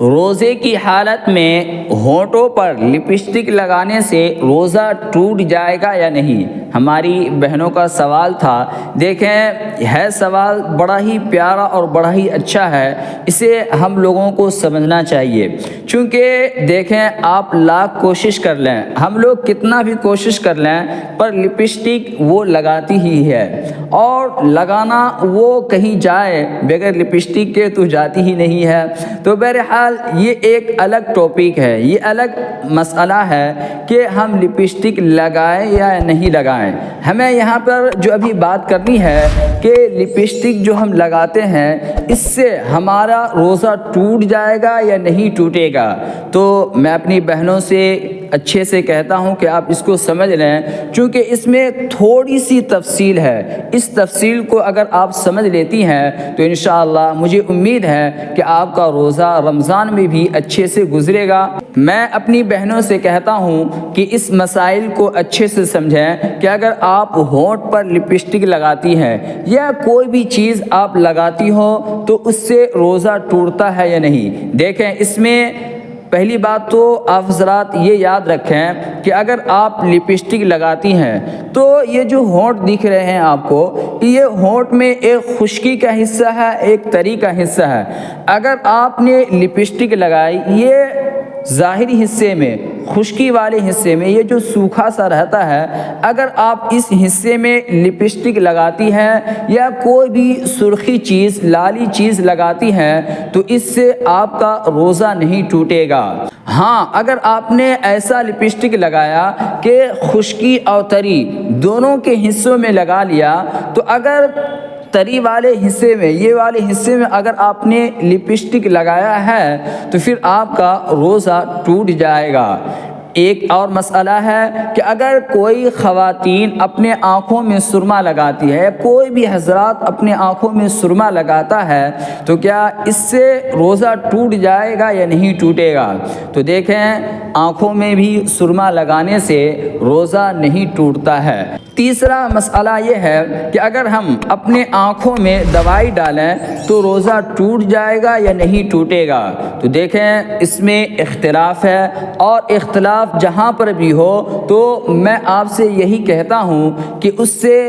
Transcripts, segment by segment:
روزے کی حالت میں ہونٹوں پر لپسٹک لگانے سے روزہ ٹوٹ جائے گا یا نہیں؟ ہماری بہنوں کا سوال تھا۔ دیکھیں، ہے سوال بڑا ہی پیارا اور بڑا ہی اچھا ہے، اسے ہم لوگوں کو سمجھنا چاہیے۔ چونکہ دیکھیں، آپ لاکھ کوشش کر لیں، ہم لوگ کتنا بھی کوشش کر لیں، پر لپسٹک وہ لگاتی ہی ہے، اور لگانا وہ کہیں جائے بغیر لپسٹک کے تو جاتی ہی نہیں ہے۔ تو بہرحال یہ ایک الگ ٹاپک ہے، یہ الگ مسئلہ ہے کہ ہم لپسٹک لگائیں یا نہیں لگائیں۔ ہمیں یہاں پر جو ابھی بات کرنی ہے کہ لپسٹک جو ہم لگاتے ہیں اس سے ہمارا روزہ ٹوٹ جائے گا یا نہیں ٹوٹے گا۔ تو میں اپنی بہنوں سے اچھے سے کہتا ہوں کہ آپ اس کو سمجھ لیں، چونکہ اس میں تھوڑی سی تفصیل ہے۔ اس تفصیل کو اگر آپ سمجھ لیتی ہیں تو انشاءاللہ مجھے امید ہے کہ آپ کا روزہ رمضان میں بھی اچھے سے گزرے گا۔ میں اپنی بہنوں سے کہتا ہوں کہ اس مسائل کو اچھے سے سمجھیں کہ اگر آپ ہونٹ پر لپسٹک لگاتی ہیں یا کوئی بھی چیز آپ لگاتی ہو تو اس سے روزہ ٹوٹتا ہے یا نہیں۔ دیکھیں، اس میں پہلی بات تو آپ حضرات یہ یاد رکھیں کہ اگر آپ لپسٹک لگاتی ہیں تو یہ جو ہونٹ دکھ رہے ہیں آپ کو، یہ ہونٹ میں ایک خشکی کا حصہ ہے، ایک تری کا حصہ ہے۔ اگر آپ نے لپسٹک لگائی، یہ ظاہری حصے میں، خشکی والے حصے میں، یہ جو سوکھا سا رہتا ہے، اگر آپ اس حصے میں لپسٹک لگاتی ہیں یا کوئی بھی سرخی چیز، لالی چیز لگاتی ہیں تو اس سے آپ کا روزہ نہیں ٹوٹے گا۔ ہاں، اگر آپ نے ایسا لپسٹک لگایا کہ خشکی اور تری دونوں کے حصوں میں لگا لیا، تو اگر تری والے حصے میں، یہ والے حصے میں اگر آپ نے لپسٹک لگایا ہے تو پھر آپ کا روزہ ٹوٹ جائے گا۔ ایک اور مسئلہ ہے کہ اگر کوئی خواتین اپنے آنکھوں میں سرما لگاتی ہے، کوئی بھی حضرات اپنے آنکھوں میں سرما لگاتا ہے تو کیا اس سے روزہ ٹوٹ جائے گا یا نہیں ٹوٹے گا؟ تو دیکھیں، آنکھوں میں بھی سرما لگانے سے روزہ نہیں ٹوٹتا ہے۔ تیسرا مسئلہ یہ ہے کہ اگر ہم اپنے آنکھوں میں دوائی ڈالیں تو روزہ ٹوٹ جائے گا یا نہیں ٹوٹے گا؟ تو دیکھیں، اس میں اختلاف ہے، اور اختلاف جہاں پر بھی ہو تو میں آپ سے یہی کہتا ہوں کہ اس سے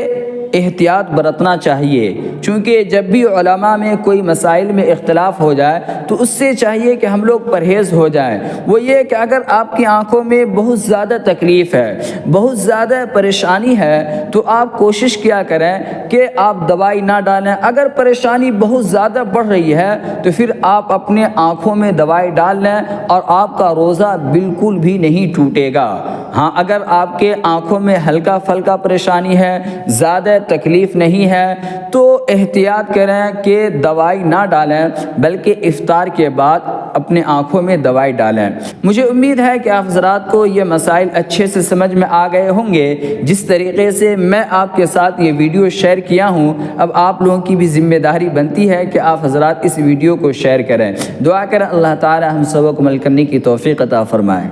احتیاط برتنا چاہیے۔ چونکہ جب بھی علماء میں کوئی مسائل میں اختلاف ہو جائے تو اس سے چاہیے کہ ہم لوگ پرہیز ہو جائیں۔ وہ یہ کہ اگر آپ کی آنکھوں میں بہت زیادہ تکلیف ہے، بہت زیادہ پریشانی ہے، تو آپ کوشش کیا کریں کہ آپ دوائی نہ ڈالیں۔ اگر پریشانی بہت زیادہ بڑھ رہی ہے تو پھر آپ اپنے آنکھوں میں دوائی ڈال لیں اور آپ کا روزہ بالکل بھی نہیں ٹوٹے گا۔ ہاں، اگر آپ کے آنکھوں میں ہلکا پھلکا پریشانی ہے، زیادہ تکلیف نہیں ہے، تو احتیاط کریں کہ دوائی نہ ڈالیں، بلکہ افطار کے بعد اپنے آنکھوں میں دوائی ڈالیں۔ مجھے امید ہے کہ آپ حضرات کو یہ مسائل اچھے سے سمجھ میں آ گئے ہوں گے۔ جس طریقے سے میں آپ کے ساتھ یہ ویڈیو شیئر کیا ہوں، اب آپ لوگوں کی بھی ذمہ داری بنتی ہے کہ آپ حضرات اس ویڈیو کو شیئر کریں۔ دعا کریں اللہ تعالی ہم سب کو عمل کرنے کی توفیق عطا فرمائے۔